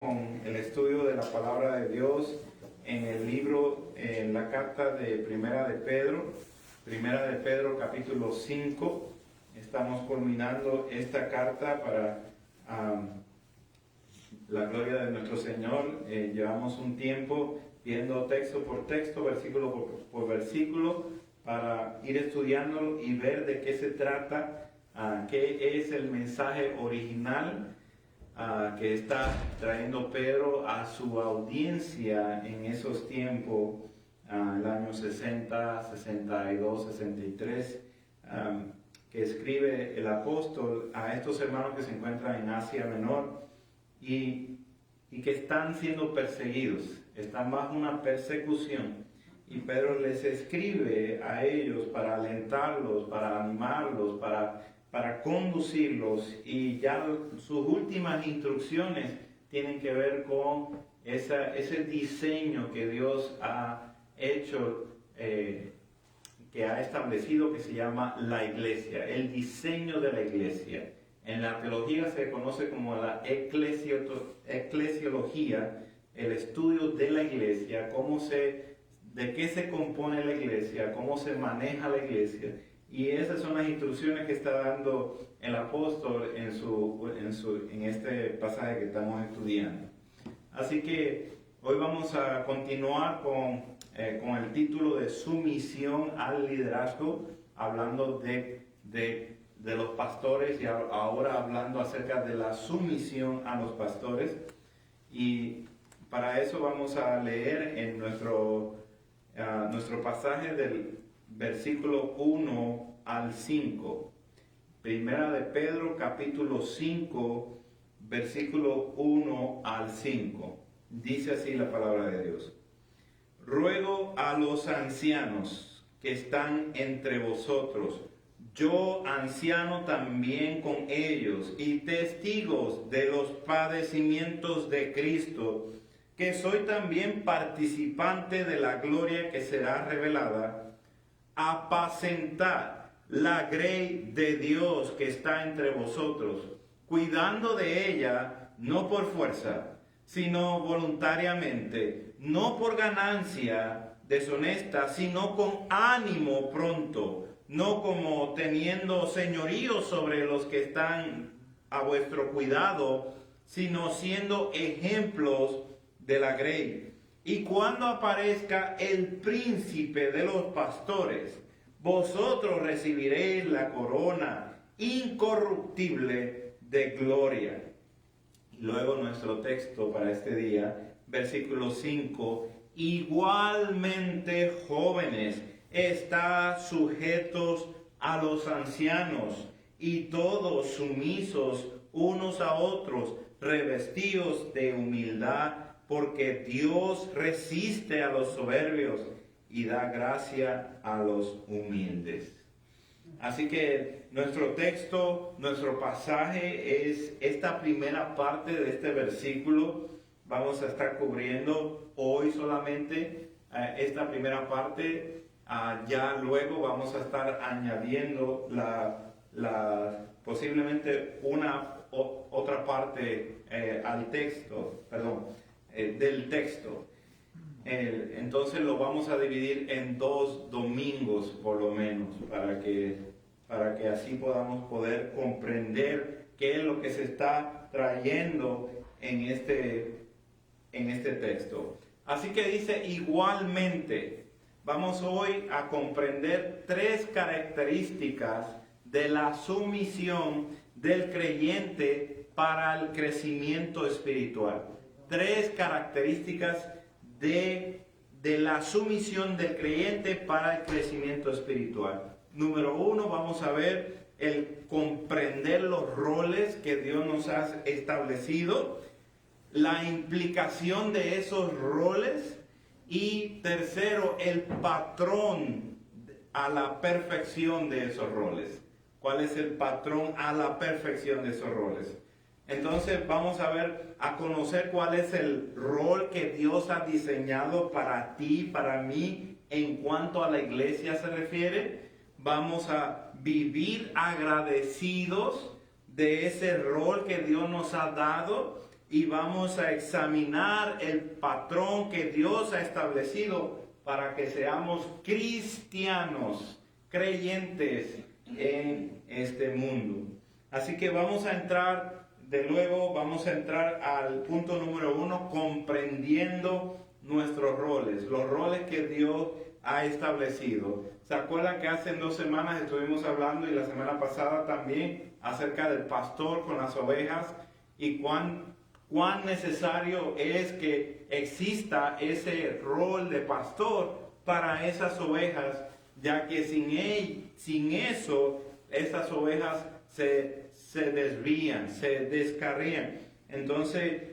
Con el estudio de la palabra de Dios en el libro, en la carta de Primera de Pedro capítulo 5. Estamos culminando esta carta para la gloria de nuestro Señor. Llevamos un tiempo viendo texto por texto, versículo por versículo, para ir estudiándolo y ver de qué se trata, qué es el mensaje original que está trayendo Pedro a su audiencia en esos tiempos, el año 60, 62, 63, que escribe el apóstol a estos hermanos que se encuentran en Asia Menor y que están siendo perseguidos, están bajo una persecución. Y Pedro les escribe a ellos para alentarlos, para animarlos, para conducirlos, y ya sus últimas instrucciones tienen que ver con ese diseño que Dios ha hecho, que ha establecido, que se llama la iglesia, el diseño de la iglesia. En la teología se conoce como la eclesiología, el estudio de la iglesia, de qué se compone la iglesia, cómo se maneja la iglesia. Y esas son las instrucciones que está dando el apóstol en este pasaje que estamos estudiando. Así que hoy vamos a continuar con el título de Sumisión al liderazgo, hablando de los pastores, y ahora hablando acerca de la sumisión a los pastores. Y para eso vamos a leer en nuestro pasaje del versículo 1 al 5. Primera de Pedro, capítulo 5, versículo 1 al 5. Dice así la palabra de Dios. Ruego a los ancianos que están entre vosotros, yo anciano también con ellos, y testigos de los padecimientos de Cristo, que soy también participante de la gloria que será revelada, apacentad la grey de Dios que está entre vosotros, cuidando de ella, no por fuerza, sino voluntariamente, no por ganancia deshonesta, sino con ánimo pronto, no como teniendo señorío sobre los que están a vuestro cuidado, sino siendo ejemplos de la grey. Y cuando aparezca el príncipe de los pastores, vosotros recibiréis la corona incorruptible de gloria. Y luego nuestro texto para este día, versículo 5, igualmente jóvenes, estad sujetos a los ancianos, y todos sumisos unos a otros, revestidos de humildad, porque Dios resiste a los soberbios y da gracia a los humildes. Así que nuestro texto, nuestro pasaje es esta primera parte de este versículo. Vamos a estar cubriendo hoy solamente esta primera parte. Ya luego vamos a estar añadiendo posiblemente otra parte al texto, del texto. Entonces lo vamos a dividir en 2 domingos por lo menos, para que así podamos poder comprender qué es lo que se está trayendo en este texto. Así que dice igualmente. Vamos hoy a comprender 3 características de la sumisión del creyente para el crecimiento espiritual. 3 características de la sumisión del creyente para el crecimiento espiritual. Número 1, vamos a ver el comprender los roles que Dios nos ha establecido, la implicación de esos roles, y tercero, el patrón a la perfección de esos roles. ¿Cuál es el patrón a la perfección de esos roles? Entonces vamos a conocer cuál es el rol que Dios ha diseñado para ti, para mí, en cuanto a la iglesia se refiere. Vamos a vivir agradecidos de ese rol que Dios nos ha dado y vamos a examinar el patrón que Dios ha establecido para que seamos cristianos, creyentes en este mundo. Así que vamos a entrar vamos a entrar al punto número 1, comprendiendo nuestros roles, los roles que Dios ha establecido. ¿Se acuerdan que hace 2 semanas estuvimos hablando, y la semana pasada también, acerca del pastor con las ovejas y cuán necesario es que exista ese rol de pastor para esas ovejas, ya que sin eso, estas ovejas se desvían, se descarrían. Entonces,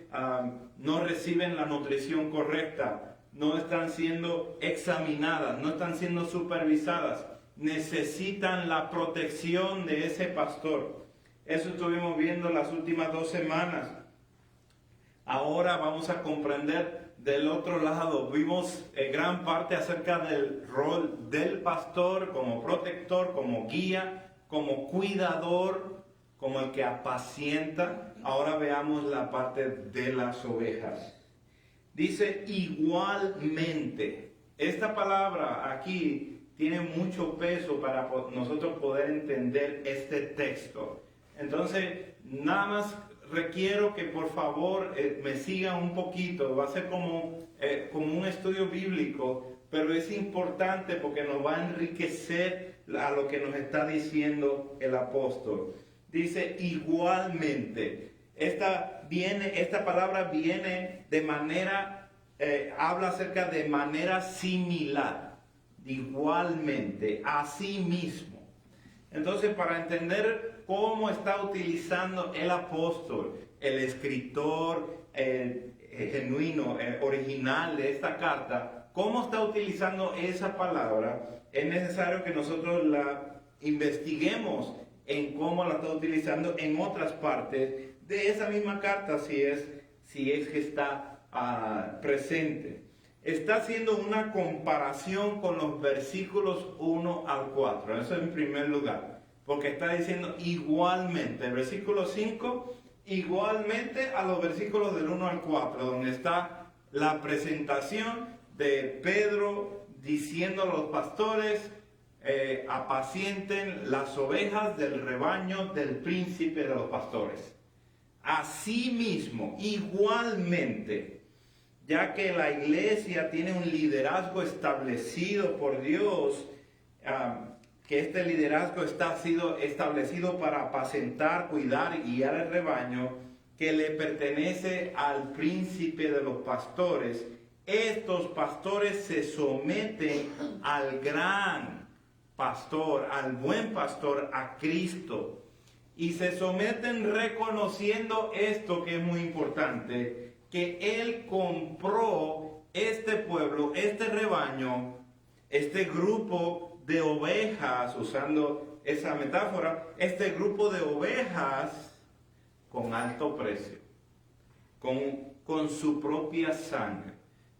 no reciben la nutrición correcta, no están siendo examinadas, no están siendo supervisadas. Necesitan la protección de ese pastor. Eso estuvimos viendo las últimas 2 semanas. Ahora vamos a comprender del otro lado. Vimos gran parte acerca del rol del pastor como protector, como guía, como cuidador, como el que apacienta. Ahora veamos la parte de las ovejas. Dice igualmente. Esta palabra aquí tiene mucho peso para nosotros poder entender este texto. Entonces, nada más requiero que por favor me sigan un poquito. Va a ser como un estudio bíblico, pero es importante porque nos va a enriquecer a lo que nos está diciendo el apóstol. Dice igualmente. Esta palabra viene de manera, habla acerca de manera similar, igualmente, así mismo. Entonces, para entender cómo está utilizando el apóstol, el escritor genuino, original de esta carta, cómo está utilizando esa palabra, es necesario que nosotros la investiguemos en cómo la está utilizando en otras partes de esa misma carta, si es que está presente. Está haciendo una comparación con los versículos 1 al 4, eso en primer lugar, porque está diciendo igualmente, el versículo 5, igualmente a los versículos del 1 al 4, donde está la presentación de Pedro diciendo a los pastores, apacienten las ovejas del rebaño del príncipe de los pastores. Asimismo, igualmente, ya que la iglesia tiene un liderazgo establecido por Dios, que este liderazgo está sido establecido para apacentar, cuidar y guiar el rebaño, que le pertenece al príncipe de los pastores. Estos pastores se someten al gran pastor, al buen pastor, a Cristo. Y se someten reconociendo esto que es muy importante, que Él compró este pueblo, este rebaño, este grupo de ovejas, usando esa metáfora, este grupo de ovejas con alto precio, con su propia sangre.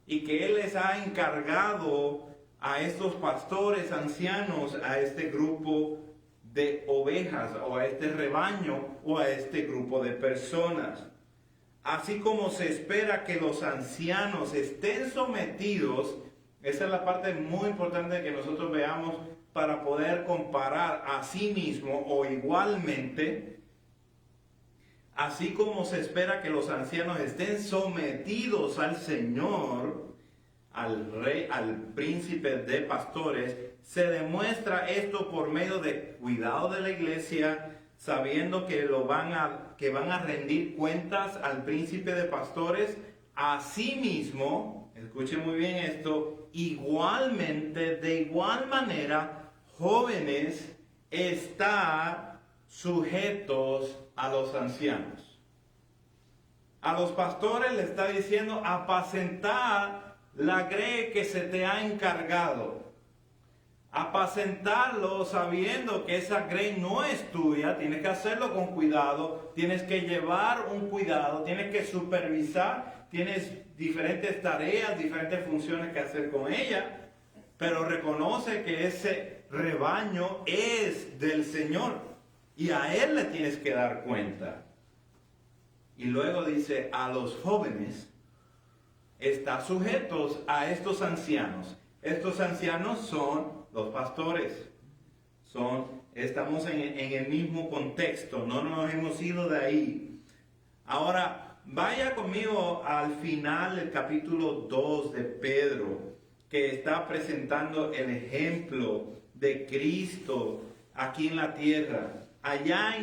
Y que Él les ha encargado a estos pastores ancianos, a este grupo de ovejas, o a este rebaño, o a este grupo de personas. Así como se espera que los ancianos estén sometidos, esa es la parte muy importante que nosotros veamos para poder comparar a sí mismo o igualmente, así como se espera que los ancianos estén sometidos al Señor, al rey, al príncipe de pastores, se demuestra esto por medio de cuidado de la iglesia, sabiendo que van a rendir cuentas al príncipe de pastores. Asimismo, escuchen muy bien esto, igualmente, de igual manera, jóvenes están sujetos a los ancianos. A los pastores le está diciendo apacentar la grey que se te ha encargado. Apacentarlo sabiendo que esa grey no es tuya, tienes que hacerlo con cuidado, tienes que llevar un cuidado, tienes que supervisar, tienes diferentes tareas, diferentes funciones que hacer con ella, pero reconoce que ese rebaño es del Señor y a Él le tienes que dar cuenta. Y luego dice, a los jóvenes está sujetos a estos ancianos. Estos ancianos son los pastores. Estamos en el mismo contexto, no nos hemos ido de ahí. Ahora, vaya conmigo al final del capítulo 2 de Pedro, que está presentando el ejemplo de Cristo aquí en la tierra. Allá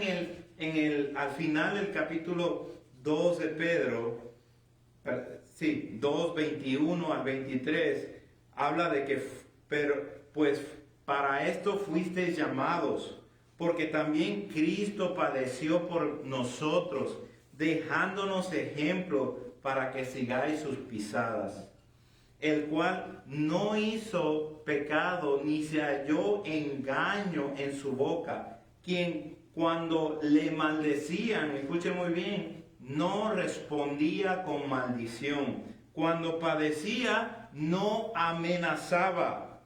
al final del capítulo 2 de Pedro, 2, 21 al 23, habla de que, pues para esto fuisteis llamados, porque también Cristo padeció por nosotros, dejándonos ejemplo para que sigáis sus pisadas, el cual no hizo pecado, ni se halló engaño en su boca, quien cuando le maldecían, escuchen muy bien, no respondía con maldición. Cuando padecía, no amenazaba,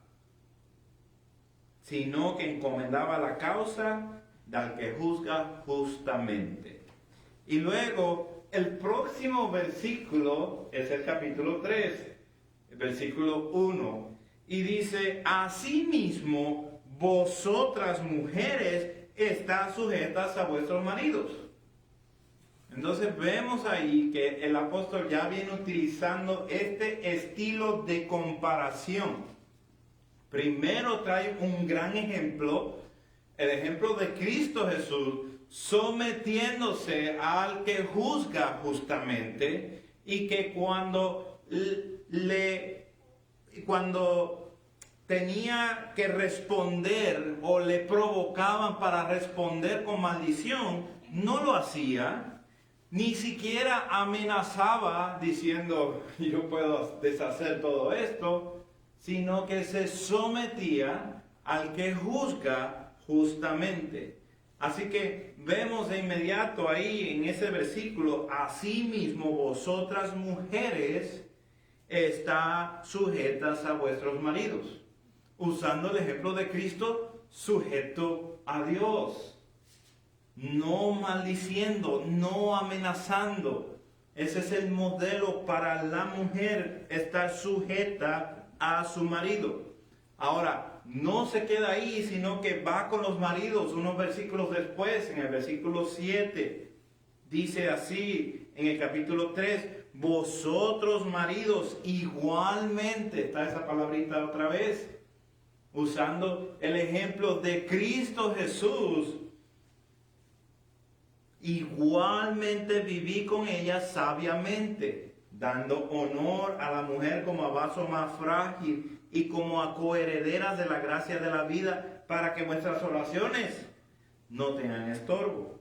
sino que encomendaba la causa del que juzga justamente. Y luego, el próximo versículo es el capítulo 3, el versículo 1, y dice, asimismo, vosotras mujeres están sujetas a vuestros maridos. Entonces vemos ahí que el apóstol ya viene utilizando este estilo de comparación. Primero trae un gran ejemplo, el ejemplo de Cristo Jesús, sometiéndose al que juzga justamente, y que cuando tenía que responder o le provocaban para responder con maldición, no lo hacía. Ni siquiera amenazaba diciendo, yo puedo deshacer todo esto, sino que se sometía al que juzga justamente. Así que vemos de inmediato ahí en ese versículo, asimismo vosotras mujeres está sujetas a vuestros maridos, usando el ejemplo de Cristo, sujeto a Dios. No maldiciendo, no amenazando. Ese es el modelo para la mujer, estar sujeta a su marido. Ahora, no se queda ahí, sino que va con los maridos unos versículos después, en el versículo 7. Dice así, en el capítulo 3, vosotros maridos igualmente, está esa palabrita otra vez, usando el ejemplo de Cristo Jesús, igualmente viví con ella sabiamente, dando honor a la mujer como a vaso más frágil y como a coherederas de la gracia de la vida, para que vuestras oraciones no tengan estorbo.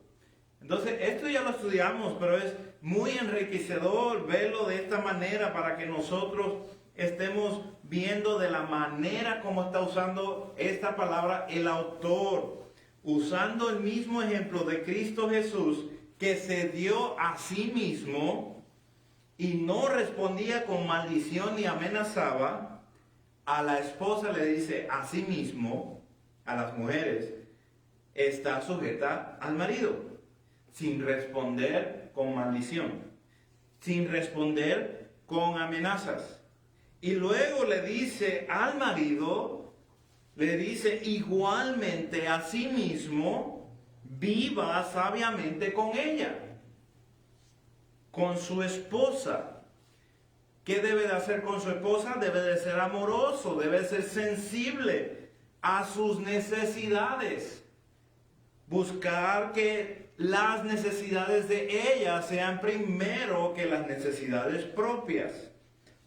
Entonces, esto ya lo estudiamos, pero es muy enriquecedor verlo de esta manera para que nosotros estemos viendo de la manera como está usando esta palabra el autor, usando el mismo ejemplo de Cristo Jesús, que se dio a sí mismo y no respondía con maldición ni amenazaba. A la esposa le dice a sí mismo, a las mujeres, está sujeta al marido, sin responder con maldición, sin responder con amenazas. Y luego le dice al marido, le dice igualmente a sí mismo, viva sabiamente con ella, con su esposa. ¿Qué debe de hacer con su esposa? Debe de ser amoroso, debe ser sensible a sus necesidades. Buscar que las necesidades de ella sean primero que las necesidades propias.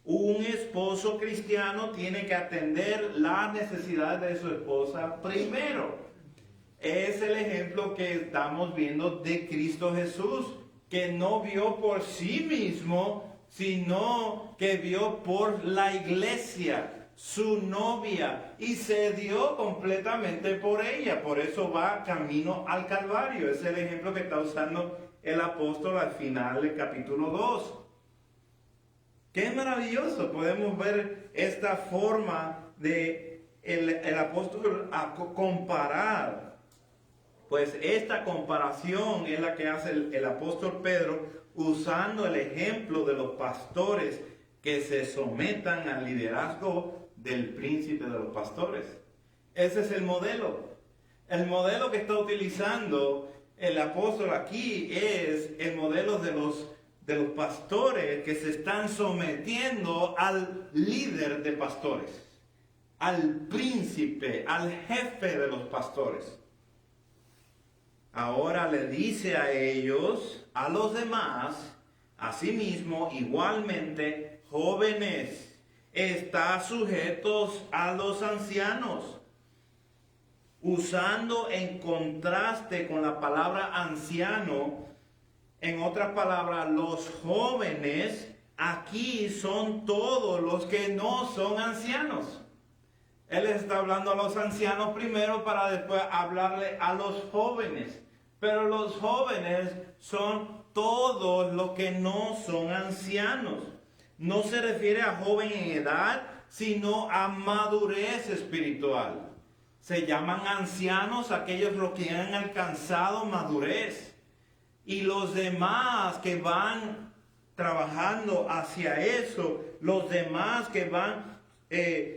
Un esposo cristiano tiene que atender las necesidades de su esposa primero. Es el ejemplo que estamos viendo de Cristo Jesús, que no vio por sí mismo, sino que vio por la iglesia, su novia, y se dio completamente por ella. Por eso va camino al Calvario. Es el ejemplo que está usando el apóstol al final del capítulo 2. Qué maravilloso, podemos ver esta forma de el apóstol a comparar. Pues esta comparación es la que hace el apóstol Pedro, usando el ejemplo de los pastores que se sometan al liderazgo del príncipe de los pastores. Ese es el modelo. El modelo que está utilizando el apóstol aquí es el modelo de los pastores que se están sometiendo al líder de pastores, al príncipe, al jefe de los pastores. Ahora le dice a ellos, a los demás, asimismo, igualmente, jóvenes, está sujetos a los ancianos. Usando en contraste con la palabra anciano, en otras palabras, los jóvenes aquí son todos los que no son ancianos. Él está hablando a los ancianos primero para después hablarle a los jóvenes. Pero los jóvenes son todos los que no son ancianos. No se refiere a joven en edad, sino a madurez espiritual. Se llaman ancianos aquellos los que han alcanzado madurez. Y los demás que van trabajando hacia eso, los demás que van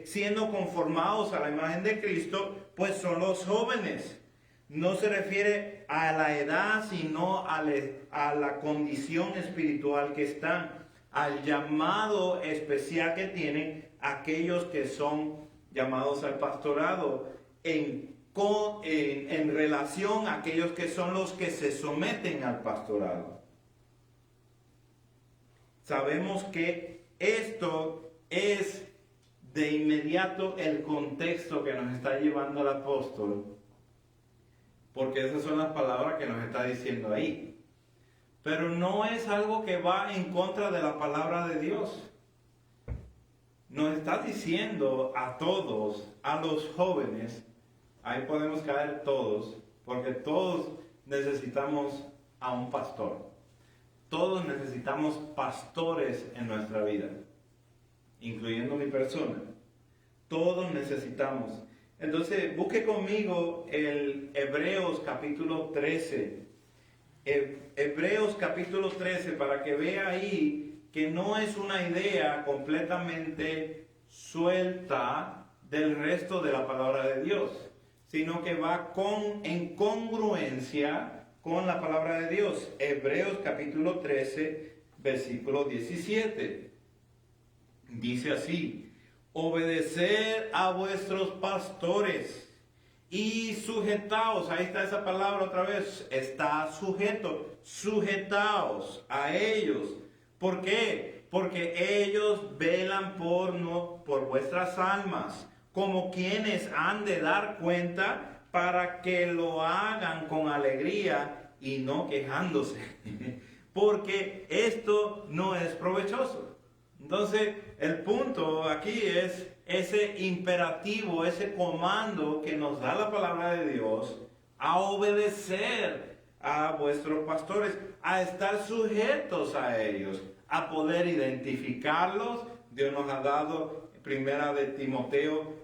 siendo conformados a la imagen de Cristo, pues son los jóvenes. No se refiere a la edad, sino a la condición espiritual que están, al llamado especial que tienen aquellos que son llamados al pastorado, en relación a aquellos que son los que se someten al pastorado. Sabemos que esto es de inmediato el contexto que nos está llevando el apóstol, porque esas son las palabras que nos está diciendo ahí. Pero no es algo que va en contra de la palabra de Dios. Nos está diciendo a todos, a los jóvenes, ahí podemos caer todos, porque todos necesitamos a un pastor. Todos necesitamos pastores en nuestra vida, incluyendo mi persona. Todos necesitamos. Entonces, busque conmigo el Hebreos capítulo 13. Hebreos capítulo 13, para que vea ahí que no es una idea completamente suelta del resto de la palabra de Dios, sino que va en congruencia con la palabra de Dios. Hebreos capítulo 13, versículo 17. Dice así: obedeced a vuestros pastores y sujetaos. Ahí está esa palabra otra vez, está sujeto. Sujetaos a ellos. ¿Por qué? Porque ellos velan por vuestras almas, como quienes han de dar cuenta, para que lo hagan con alegría y no quejándose, porque esto no es provechoso. Entonces, el punto aquí es ese imperativo, ese comando que nos da la palabra de Dios a obedecer a vuestros pastores, a estar sujetos a ellos, a poder identificarlos. Dios nos ha dado Primera de Timoteo,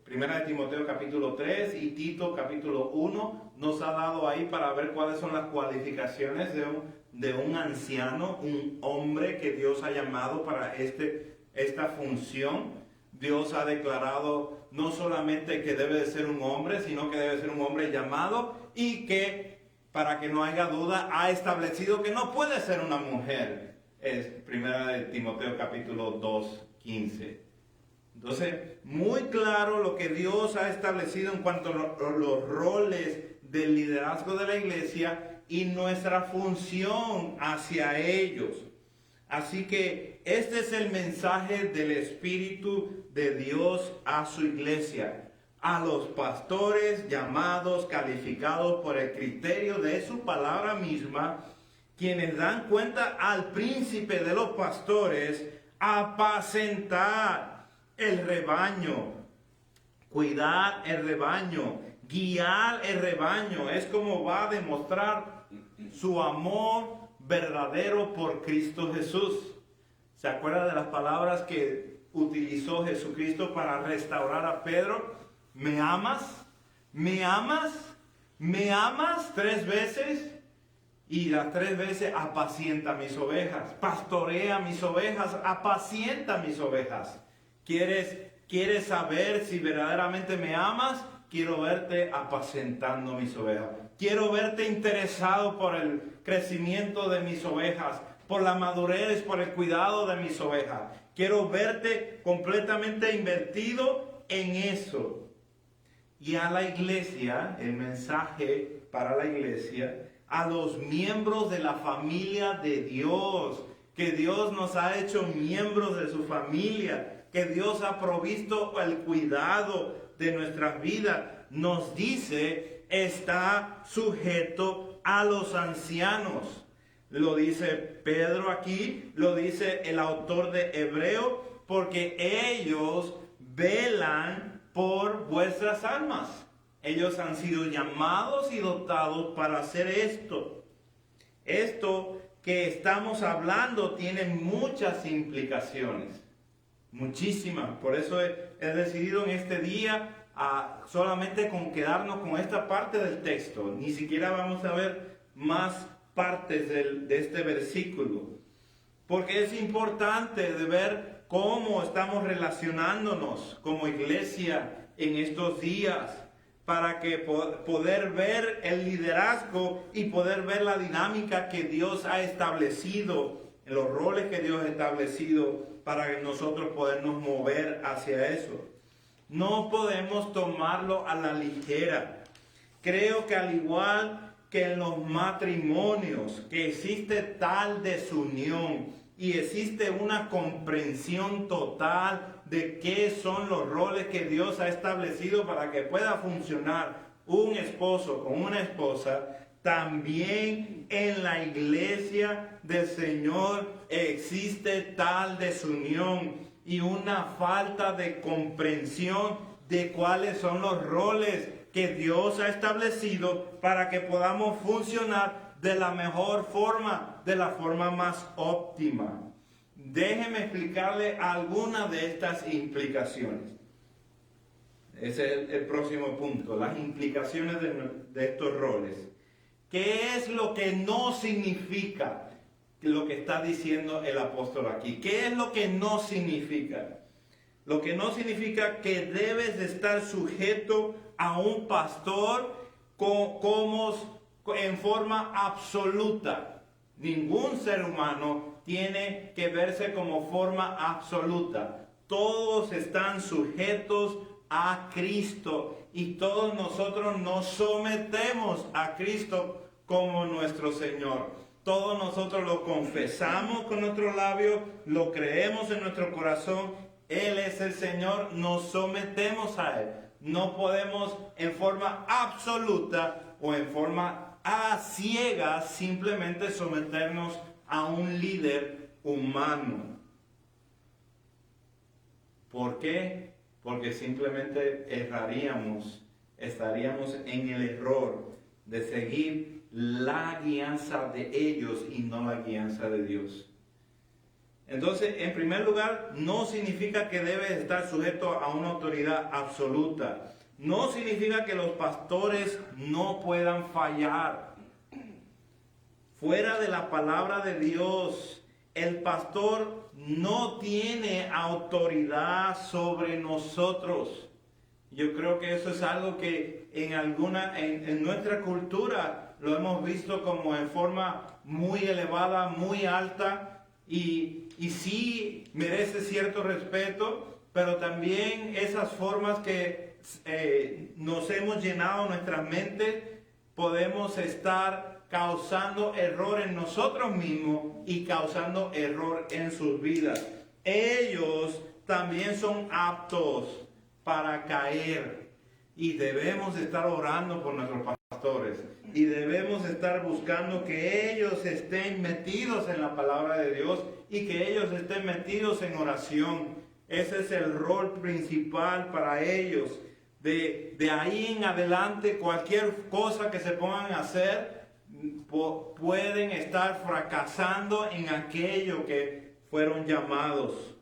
Primera de Timoteo capítulo 3 y Tito capítulo 1, nos ha dado ahí para ver cuáles son las cualificaciones de un anciano, un hombre que Dios ha llamado para esta función. Dios ha declarado no solamente que debe de ser un hombre, sino que debe ser un hombre llamado, y que, para que no haya duda, ha establecido que no puede ser una mujer. Es Primera de Timoteo capítulo 2, 15. Entonces, muy claro lo que Dios ha establecido en cuanto a los roles del liderazgo de la iglesia y nuestra función hacia ellos. Así que este es el mensaje del Espíritu de Dios a su iglesia, a los pastores llamados, calificados por el criterio de su palabra misma, quienes dan cuenta al príncipe de los pastores, apacentar el rebaño, cuidar el rebaño, guiar el rebaño. Es como va a demostrar su amor verdadero por Cristo Jesús. ¿Se acuerda de las palabras que utilizó Jesucristo para restaurar a Pedro? ¿Me amas? ¿Me amas? ¿Me amas? 3 veces. Y las 3 veces: apacienta mis ovejas, pastorea mis ovejas, apacienta mis ovejas. ¿Quieres saber si verdaderamente me amas? Quiero verte apacentando mis ovejas. Quiero verte interesado por el crecimiento de mis ovejas, por la madurez, por el cuidado de mis ovejas. Quiero verte completamente invertido en eso. Y a la iglesia, el mensaje para la iglesia, a los miembros de la familia de Dios, que Dios nos ha hecho miembros de su familia, que Dios ha provisto el cuidado de nuestras vidas, nos dice: está sujeto a los ancianos. Lo dice Pedro aquí, lo dice el autor de Hebreo, porque ellos velan por vuestras almas. Ellos han sido llamados y dotados para hacer esto. Esto que estamos hablando tiene muchas implicaciones, muchísimas. Por eso he decidido en este día solamente quedarnos con esta parte del texto. Ni siquiera vamos a ver más partes de este versículo, porque es importante de ver cómo estamos relacionándonos como iglesia en estos días, para que poder ver el liderazgo y poder ver la dinámica que Dios ha establecido, los roles que Dios ha establecido, para que nosotros podernos mover hacia eso. No podemos tomarlo a la ligera. Creo que al igual que en los matrimonios, que existe tal desunión y existe una comprensión total de qué son los roles que Dios ha establecido para que pueda funcionar un esposo con una esposa, también en la iglesia del Señor existe tal desunión y una falta de comprensión de cuáles son los roles que Dios ha establecido para que podamos funcionar de la mejor forma, de la forma más óptima. Déjeme explicarle algunas de estas implicaciones. Ese es el próximo punto, las implicaciones de estos roles. ¿Qué es lo que no significa lo que está diciendo el apóstol aquí? ¿Qué es lo que no significa? Lo que no significa que debes de estar sujeto a un pastor como en forma absoluta. Ningún ser humano tiene que verse como forma absoluta. Todos están sujetos a Cristo y todos nosotros nos sometemos a Cristo como nuestro Señor. Todos nosotros lo confesamos con nuestros labios, lo creemos en nuestro corazón. Él es el Señor, nos sometemos a Él. No podemos en forma absoluta o en forma ciega simplemente someternos a un líder humano. ¿Por qué? Porque simplemente estaríamos en el error de seguir la guianza de ellos y no la guianza de Dios. Entonces, en primer lugar, no significa que debes estar sujeto a una autoridad absoluta. No significa que los pastores no puedan fallar. Fuera de la palabra de Dios, el pastor no tiene autoridad sobre nosotros. Yo creo que eso es algo que en nuestra cultura lo hemos visto como en forma muy elevada, muy alta, y sí merece cierto respeto, pero también esas formas que nos hemos llenado nuestras mentes, podemos estar causando error en nosotros mismos y causando error en sus vidas. Ellos también son aptos para caer y debemos estar orando por nuestros pastores y debemos estar buscando que ellos estén metidos en la palabra de Dios y que ellos estén metidos en oración. Ese es el rol principal para ellos. De ahí en adelante, cualquier cosa que se pongan a hacer, pueden estar fracasando en aquello que fueron llamados.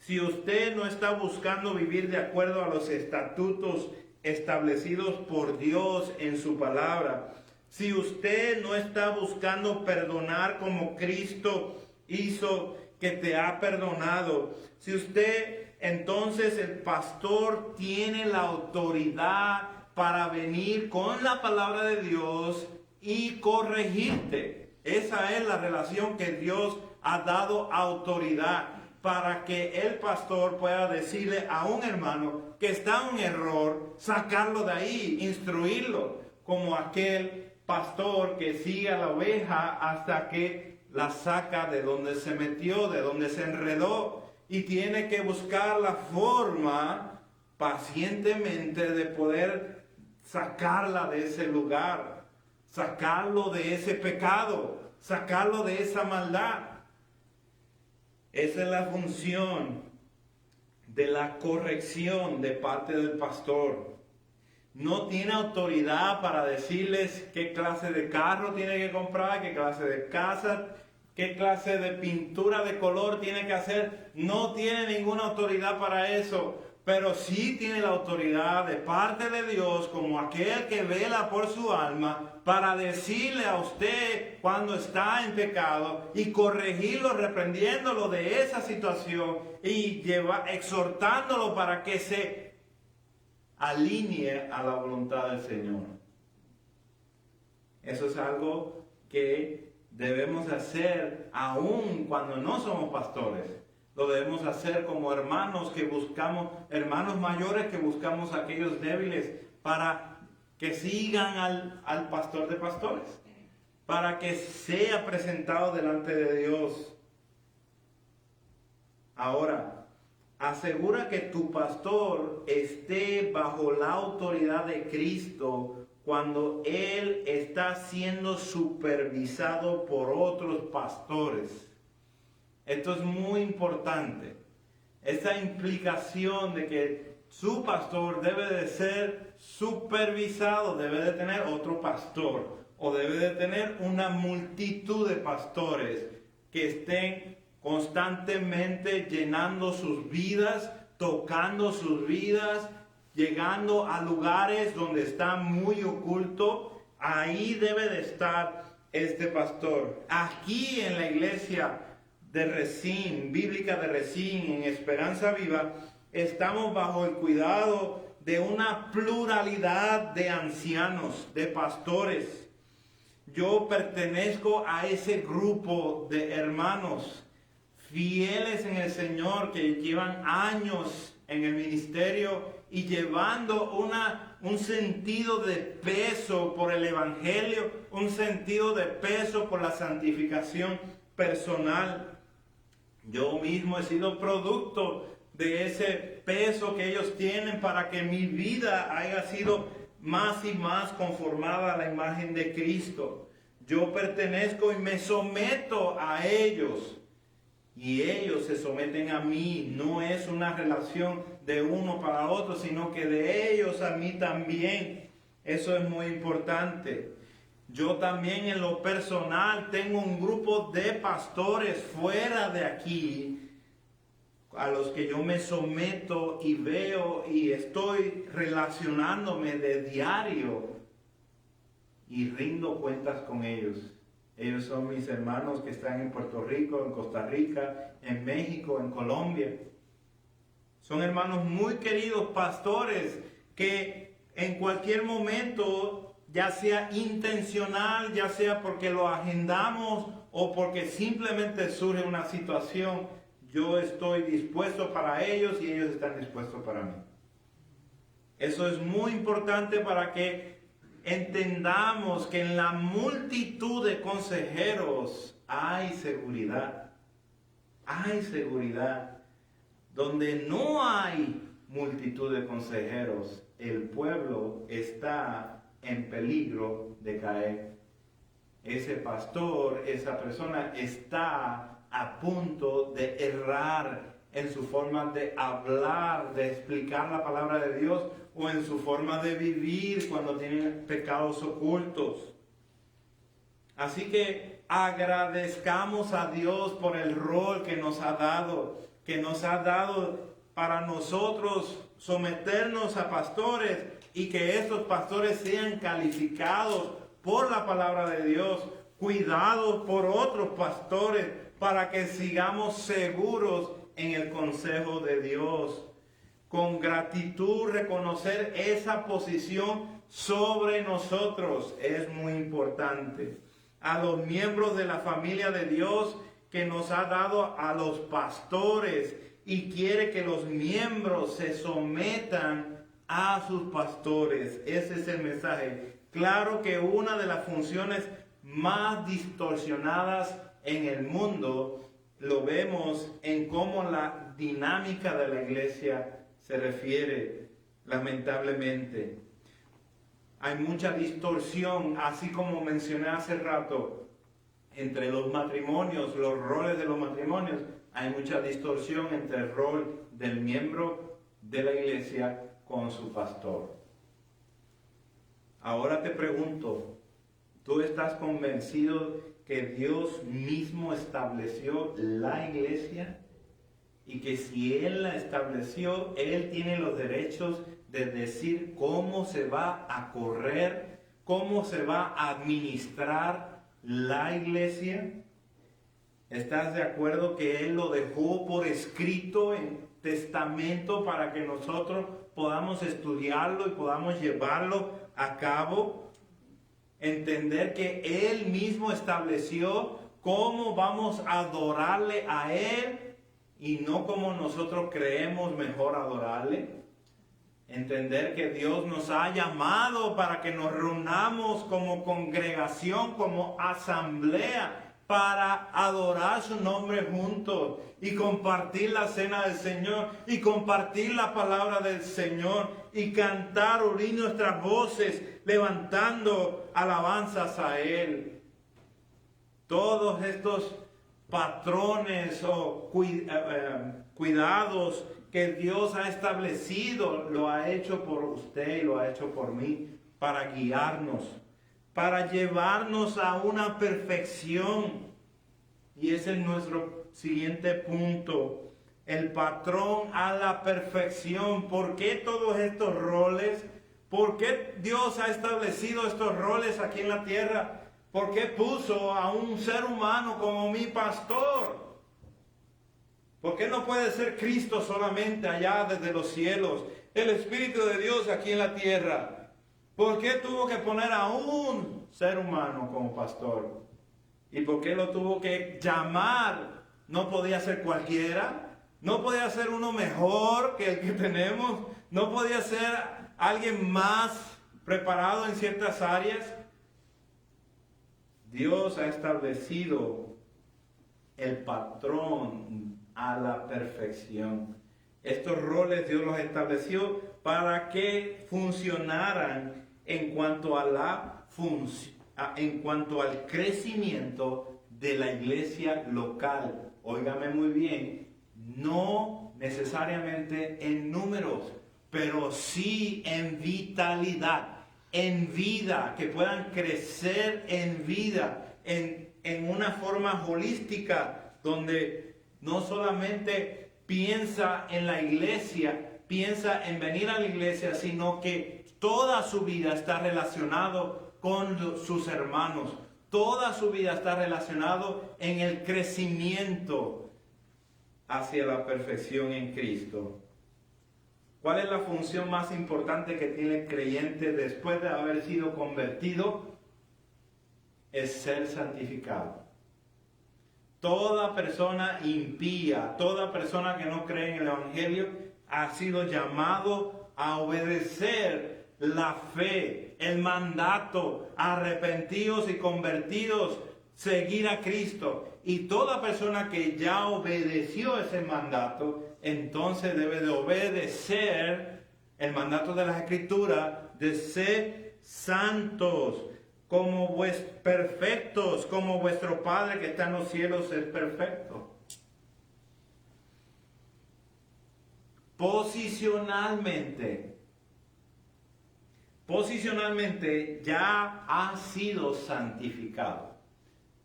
Si usted no está buscando vivir de acuerdo a los estatutos establecidos por Dios en su palabra, si usted no está buscando perdonar como Cristo hizo que te ha perdonado, si usted, entonces el pastor tiene la autoridad para venir con la palabra de Dios y corregirte. Esa es la relación que Dios ha dado autoridad para que el pastor pueda decirle a un hermano que está en un error, sacarlo de ahí, instruirlo, como aquel pastor que sigue a la oveja hasta que la saca de donde se metió, de donde se enredó, y tiene que buscar la forma pacientemente de poder sacarla de ese lugar, sacarlo de ese pecado, sacarlo de esa maldad. Esa es la función de la corrección de parte del pastor. No tiene autoridad para decirles qué clase de carro tiene que comprar, qué clase de casa, qué clase de pintura de color tiene que hacer. No tiene ninguna autoridad para eso, pero sí tiene la autoridad de parte de Dios como aquel que vela por su alma para decirle a usted cuando está en pecado y corregirlo, reprendiéndolo de esa situación y exhortándolo para que se alinee a la voluntad del Señor. Eso es algo que debemos hacer aún cuando no somos pastores. Lo debemos hacer como hermanos que buscamos, hermanos mayores que buscamos a aquellos débiles para que sigan al pastor de pastores, para que sea presentado delante de Dios. Ahora, asegura que tu pastor esté bajo la autoridad de Cristo cuando él está siendo supervisado por otros pastores. Esto es muy importante. Esa implicación de que su pastor debe de ser supervisado, debe de tener otro pastor o debe de tener una multitud de pastores que estén constantemente llenando sus vidas, tocando sus vidas, llegando a lugares donde está muy oculto. Ahí debe de estar este pastor. Aquí en la iglesia de Resín, bíblica de Resín, en Esperanza Viva, estamos bajo el cuidado de una pluralidad de ancianos, de pastores. Yo pertenezco a ese grupo de hermanos fieles en el Señor que llevan años en el ministerio y llevando un sentido de peso por el Evangelio, un sentido de peso por la santificación personal. Yo mismo he sido producto de ese peso que ellos tienen para que mi vida haya sido más y más conformada a la imagen de Cristo. Yo pertenezco y me someto a ellos. Y ellos se someten a mí. No es una relación de uno para otro, sino que de ellos a mí también. Eso es muy importante. Yo también en lo personal tengo un grupo de pastores fuera de aquí a los que yo me someto y veo y estoy relacionándome de diario y rindo cuentas con ellos. Ellos son mis hermanos que están en Puerto Rico, en Costa Rica, en México, en Colombia. Son hermanos muy queridos, pastores, que en cualquier momento, ya sea intencional, ya sea porque lo agendamos o porque simplemente surge una situación, yo estoy dispuesto para ellos y ellos están dispuestos para mí. Eso es muy importante para que entendamos que en la multitud de consejeros hay seguridad. Hay seguridad. Donde no hay multitud de consejeros, el pueblo está en peligro de caer. Ese pastor, esa persona está a punto de errar en su forma de hablar, de explicar la palabra de Dios, o en su forma de vivir cuando tienen pecados ocultos. Así que agradezcamos a Dios por el rol que nos ha dado para nosotros someternos a pastores y que estos pastores sean calificados por la palabra de Dios, cuidados por otros pastores, para que sigamos seguros en el consejo de Dios. Con gratitud reconocer esa posición sobre nosotros es muy importante. A los miembros de la familia de Dios que nos ha dado a los pastores y quiere que los miembros se sometan a sus pastores. Ese es el mensaje. Claro que una de las funciones más distorsionadas en el mundo lo vemos en cómo la dinámica de la iglesia se refiere, lamentablemente. Hay mucha distorsión, así como mencioné hace rato, entre los matrimonios, los roles de los matrimonios. Hay mucha distorsión entre el rol del miembro de la iglesia con su pastor. Ahora te pregunto, ¿tú estás convencido que Dios mismo estableció la iglesia? Y que si Él la estableció, Él tiene los derechos de decir cómo se va a correr, cómo se va a administrar la iglesia. ¿Estás de acuerdo que Él lo dejó por escrito en testamento para que nosotros podamos estudiarlo y podamos llevarlo a cabo? Entender que Él mismo estableció cómo vamos a adorarle a Él y no como nosotros creemos mejor adorarle. Entender que Dios nos ha llamado para que nos reunamos como congregación, como asamblea, para adorar su nombre juntos y compartir la cena del Señor y compartir la palabra del Señor y cantar, oír nuestras voces, levantando alabanzas a Él. Todos estos patrones o cuidados que Dios ha establecido, lo ha hecho por usted y lo ha hecho por mí, para guiarnos, para llevarnos a una perfección. Y ese es nuestro siguiente punto, el patrón a la perfección. ¿Por qué todos estos roles? ¿Por qué Dios ha establecido estos roles aquí en la tierra? ¿Por qué puso a un ser humano como mi pastor? ¿Por qué no puede ser Cristo solamente allá desde los cielos? El Espíritu de Dios aquí en la tierra. ¿Por qué tuvo que poner a un ser humano como pastor? ¿Y por qué lo tuvo que llamar? ¿No podía ser cualquiera? ¿No podía ser uno mejor que el que tenemos? ¿No podía ser alguien más preparado en ciertas áreas? Dios ha establecido el patrón a la perfección. Estos roles Dios los estableció para que funcionaran en cuanto a en cuanto al crecimiento de la iglesia local. Óigame muy bien, no necesariamente en números, pero sí en vitalidad, en vida, que puedan crecer en vida, en una forma holística, donde no solamente piensa en la iglesia, piensa en venir a la iglesia, sino que toda su vida está relacionado con sus hermanos. Toda su vida está relacionado en el crecimiento hacia la perfección en Cristo. ¿Cuál es la función más importante que tiene el creyente después de haber sido convertido? Es ser santificado. Toda persona impía, toda persona que no cree en el Evangelio, ha sido llamado a obedecer la fe, el mandato, arrepentidos y convertidos, seguir a Cristo. Y toda persona que ya obedeció ese mandato, entonces debe de obedecer el mandato de las Escrituras, de ser santos, como perfectos, como vuestro Padre que está en los cielos es perfecto. Posicionalmente ya ha sido santificado.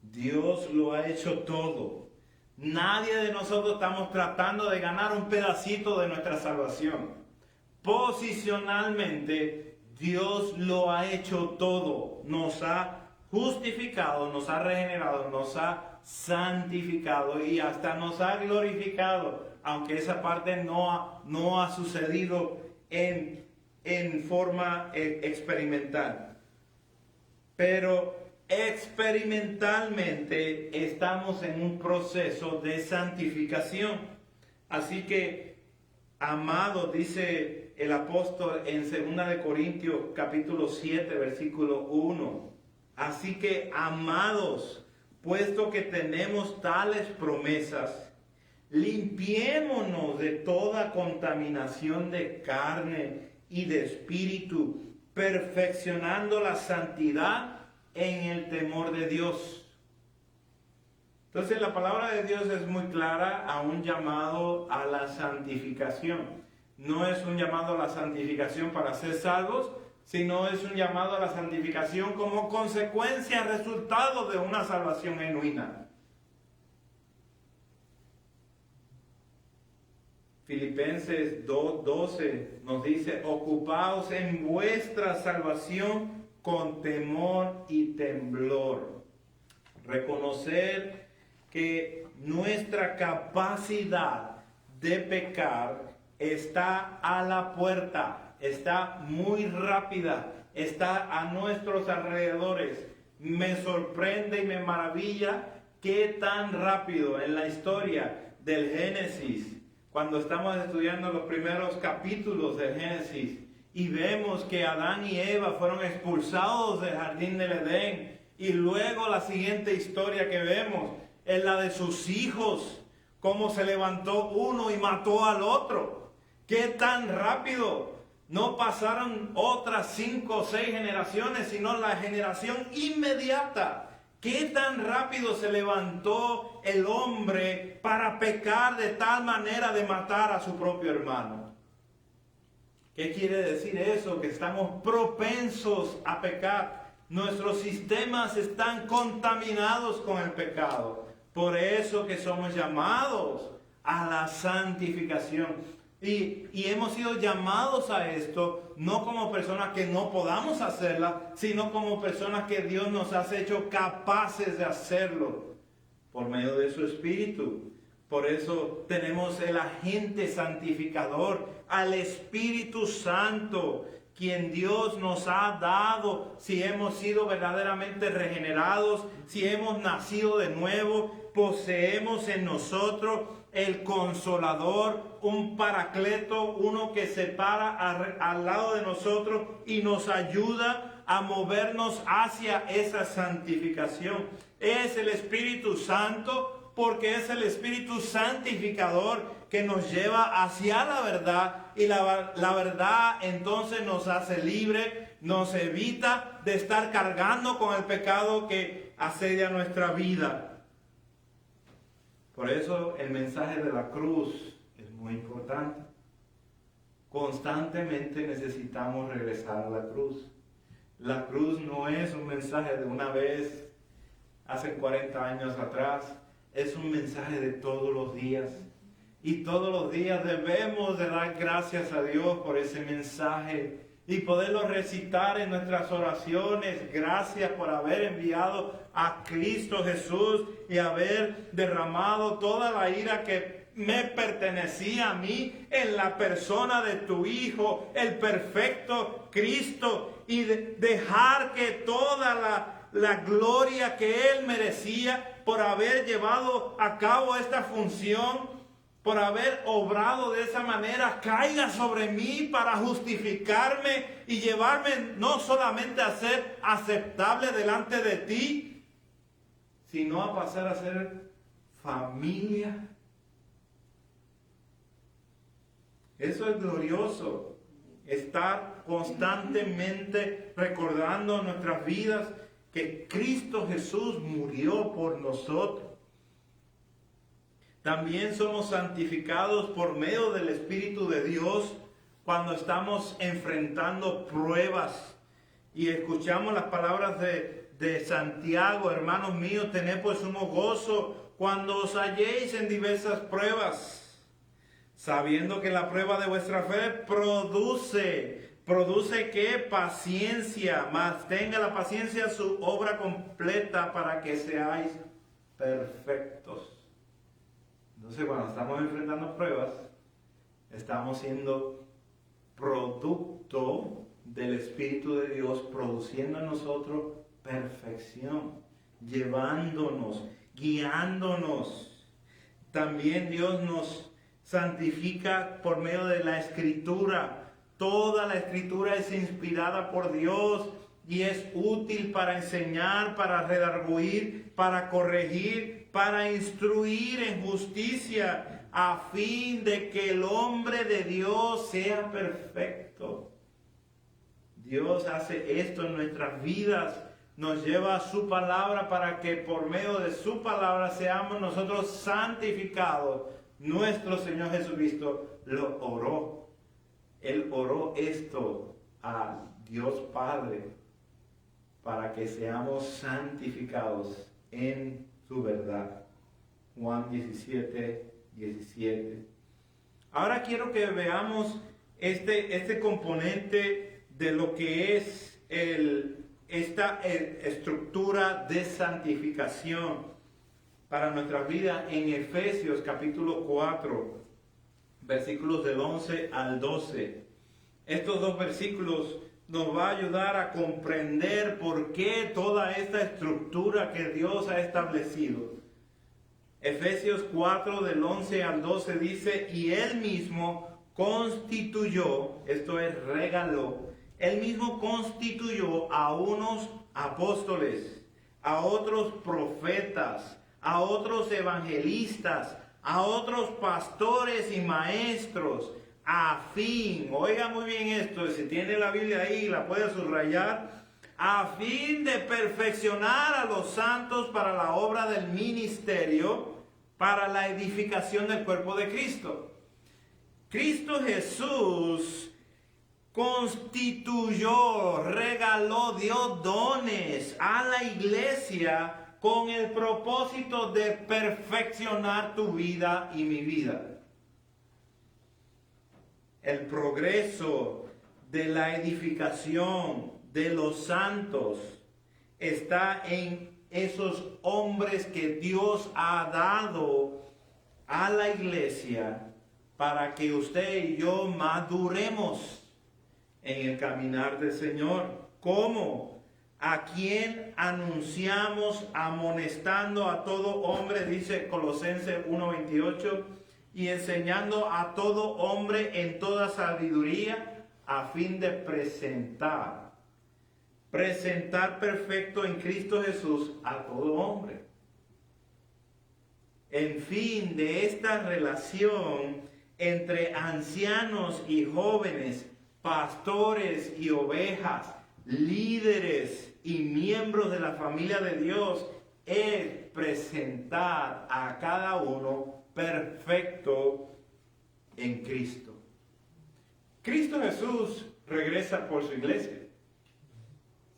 Dios lo ha hecho todo. Nadie de nosotros estamos tratando de ganar un pedacito de nuestra salvación. Posicionalmente Dios lo ha hecho todo. Nos ha justificado, nos ha regenerado, nos ha santificado y hasta nos ha glorificado, aunque esa parte no ha sucedido en forma experimental. Pero experimentalmente estamos en un proceso de santificación. Así que, amados, dice el apóstol en 2 de Corintios capítulo 7, versículo 1. Así que, amados, puesto que tenemos tales promesas, limpiémonos de toda contaminación de carne y de espíritu, perfeccionando la santidad en el temor de Dios. Entonces la palabra de Dios es muy clara a un llamado a la santificación. No es un llamado a la santificación para ser salvos, sino es un llamado a la santificación como consecuencia, resultado de una salvación genuina. Filipenses 2:12 nos dice: ocupaos en vuestra salvación con temor y temblor. Reconocer que nuestra capacidad de pecar está a la puerta, está muy rápida, está a nuestros alrededores. Me sorprende y me maravilla qué tan rápido en la historia del Génesis, cuando estamos estudiando los primeros capítulos del Génesis, y vemos que Adán y Eva fueron expulsados del jardín del Edén. Y luego la siguiente historia que vemos es la de sus hijos. Cómo se levantó uno y mató al otro. ¡Qué tan rápido! No pasaron otras 5 o 6 generaciones, sino la generación inmediata. ¿Qué tan rápido se levantó el hombre para pecar de tal manera de matar a su propio hermano? ¿Qué quiere decir eso? Que estamos propensos a pecar. Nuestros sistemas están contaminados con el pecado. Por eso que somos llamados a la santificación. Y hemos sido llamados a esto, no como personas que no podamos hacerla, sino como personas que Dios nos ha hecho capaces de hacerlo por medio de su Espíritu. Por eso tenemos el agente santificador, al Espíritu Santo, quien Dios nos ha dado, si hemos sido verdaderamente regenerados, si hemos nacido de nuevo. Poseemos en nosotros el Consolador, un Paracleto, uno que se para al lado de nosotros y nos ayuda a movernos hacia esa santificación. Es el Espíritu Santo, porque es el Espíritu santificador que nos lleva hacia la verdad, y la verdad entonces nos hace libre, nos evita de estar cargando con el pecado que asedia nuestra vida. Por eso el mensaje de la cruz es muy importante. Constantemente necesitamos regresar a la cruz. La cruz no es un mensaje de una vez, hace 40 años atrás. Es un mensaje de todos los días. Y todos los días debemos de dar gracias a Dios por ese mensaje y poderlo recitar en nuestras oraciones. Gracias por haber enviado a Cristo Jesús y haber derramado toda la ira que me pertenecía a mí en la persona de tu Hijo, el perfecto Cristo, y dejar que toda la gloria que Él merecía por haber llevado a cabo esta función, por haber obrado de esa manera, caiga sobre mí para justificarme y llevarme no solamente a ser aceptable delante de ti, sino a pasar a ser familia. Eso es glorioso, estar constantemente recordando en nuestras vidas que Cristo Jesús murió por nosotros. También somos santificados por medio del Espíritu de Dios cuando estamos enfrentando pruebas. Y escuchamos las palabras de Santiago: hermanos míos, tened pues sumo gozo cuando os halléis en diversas pruebas, sabiendo que la prueba de vuestra fe produce Produce que paciencia, mas tenga la paciencia su obra completa para que seáis perfectos. Entonces, cuando estamos enfrentando pruebas, estamos siendo producto del Espíritu de Dios, produciendo en nosotros perfección, llevándonos, guiándonos. También Dios nos santifica por medio de la Escritura. Toda la Escritura es inspirada por Dios y es útil para enseñar, para redarguir, para corregir, para instruir en justicia, a fin de que el hombre de Dios sea perfecto. Dios hace esto en nuestras vidas, nos lleva a su palabra para que por medio de su palabra seamos nosotros santificados. Nuestro Señor Jesucristo lo oró. Él oró esto a Dios Padre para que seamos santificados en su verdad. Juan 17, 17. Ahora quiero que veamos este componente de lo que es esta estructura de santificación para nuestras vidas en Efesios capítulo 4, versículos del 11 al 12. Estos dos versículos nos va a ayudar a comprender por qué toda esta estructura que Dios ha establecido. Efesios 4 del 11 al 12 dice, y Él mismo constituyó, esto es regaló, Él mismo constituyó a unos apóstoles, a otros profetas, a otros evangelistas, a otros pastores y maestros, a fin, oiga muy bien esto, si tiene la Biblia ahí, la puede subrayar, a fin de perfeccionar a los santos para la obra del ministerio, para la edificación del cuerpo de Cristo. Cristo Jesús constituyó, regaló, dio dones a la iglesia con el propósito de perfeccionar tu vida y mi vida. El progreso de la edificación de los santos está en esos hombres que Dios ha dado a la iglesia para que usted y yo maduremos en el caminar del Señor. ¿Cómo? A quien anunciamos amonestando a todo hombre, dice Colosenses 1:28, y enseñando a todo hombre en toda sabiduría, a fin de presentar perfecto en Cristo Jesús a todo hombre. En fin de esta relación entre ancianos y jóvenes, pastores y ovejas, líderes y miembros de la familia de Dios, es presentar a cada uno perfecto en Cristo. Cristo Jesús regresa por su iglesia.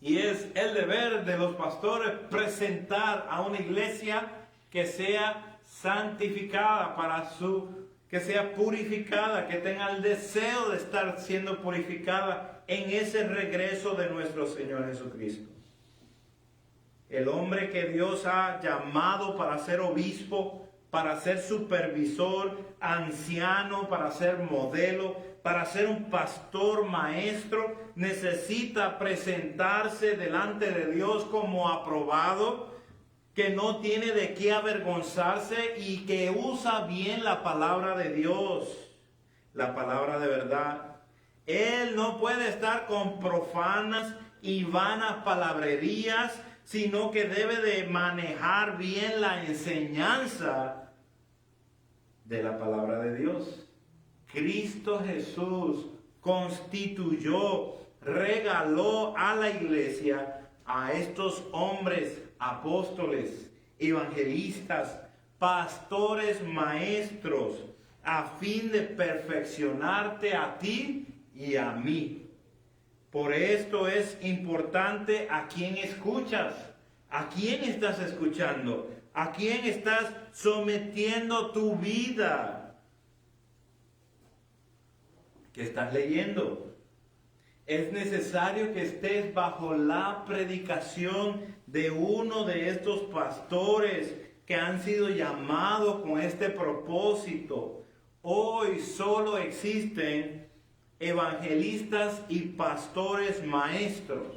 Y es el deber de los pastores presentar a una iglesia que sea santificada que sea purificada, que tenga el deseo de estar siendo purificada en ese regreso de nuestro Señor Jesucristo. El hombre que Dios ha llamado para ser obispo, para ser supervisor, anciano, para ser modelo, para ser un pastor maestro, necesita presentarse delante de Dios como aprobado, que no tiene de qué avergonzarse y que usa bien la palabra de Dios, la palabra de verdad. Él no puede estar con profanas y vanas palabrerías, sino que debe de manejar bien la enseñanza de la palabra de Dios. Cristo Jesús constituyó, regaló a la iglesia a estos hombres, apóstoles, evangelistas, pastores, maestros, a fin de perfeccionarte a ti y a mí. Por esto es importante a quién escuchas, a quién estás escuchando, a quién estás sometiendo tu vida. ¿Qué estás leyendo? Es necesario que estés bajo la predicación de uno de estos pastores que han sido llamados con este propósito. Hoy solo existen evangelistas y pastores maestros.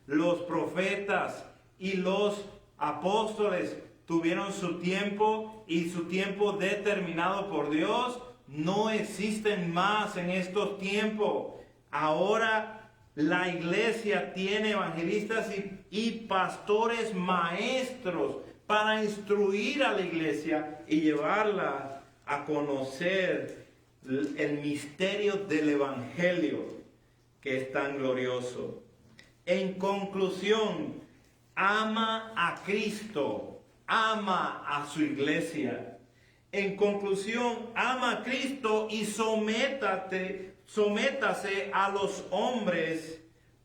Los profetas y los apóstoles tuvieron su tiempo y su tiempo determinado por Dios. No existen más en estos tiempos. Ahora la iglesia tiene evangelistas y pastores maestros para instruir a la iglesia y llevarla a conocer el misterio del evangelio que es tan glorioso. En conclusión, ama a Cristo, ama a su iglesia. En conclusión, ama a Cristo y sométase a los hombres,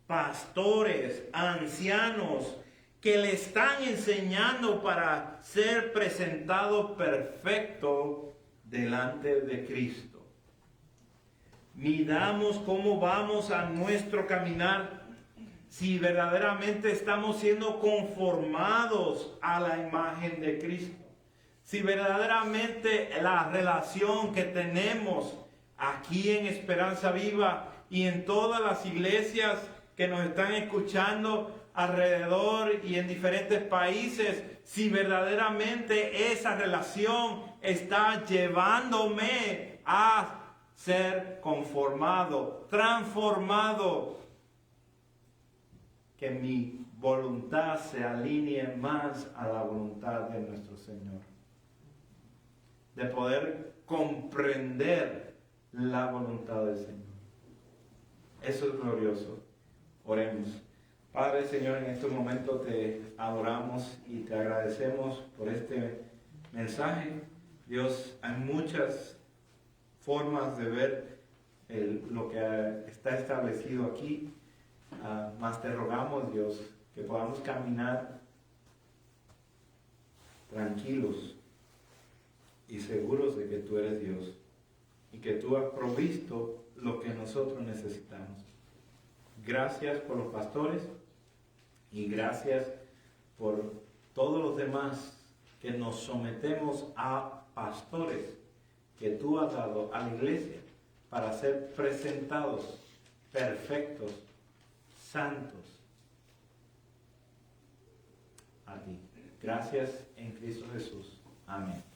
pastores, ancianos, que le están enseñando para ser presentado perfecto delante de Cristo. Midamos cómo vamos a nuestro caminar, si verdaderamente estamos siendo conformados a la imagen de Cristo. Si verdaderamente la relación que tenemos aquí en Esperanza Viva y en todas las iglesias que nos están escuchando alrededor y en diferentes países, si verdaderamente esa relación está llevándome a ser conformado, transformado, que mi voluntad se alinee más a la voluntad de nuestro Señor, de poder comprender la voluntad del Señor. Eso es glorioso. Oremos. Padre, Señor, en estos momentos te adoramos y te agradecemos por este mensaje. Dios, hay muchas formas de ver lo que está establecido aquí. Mas te rogamos, Dios, que podamos caminar tranquilos y seguros de que tú eres Dios y que tú has provisto lo que nosotros necesitamos. Gracias por los pastores y gracias por todos los demás que nos sometemos a pastores que tú has dado a la iglesia para ser presentados perfectos, santos a ti. Gracias en Cristo Jesús. Amén.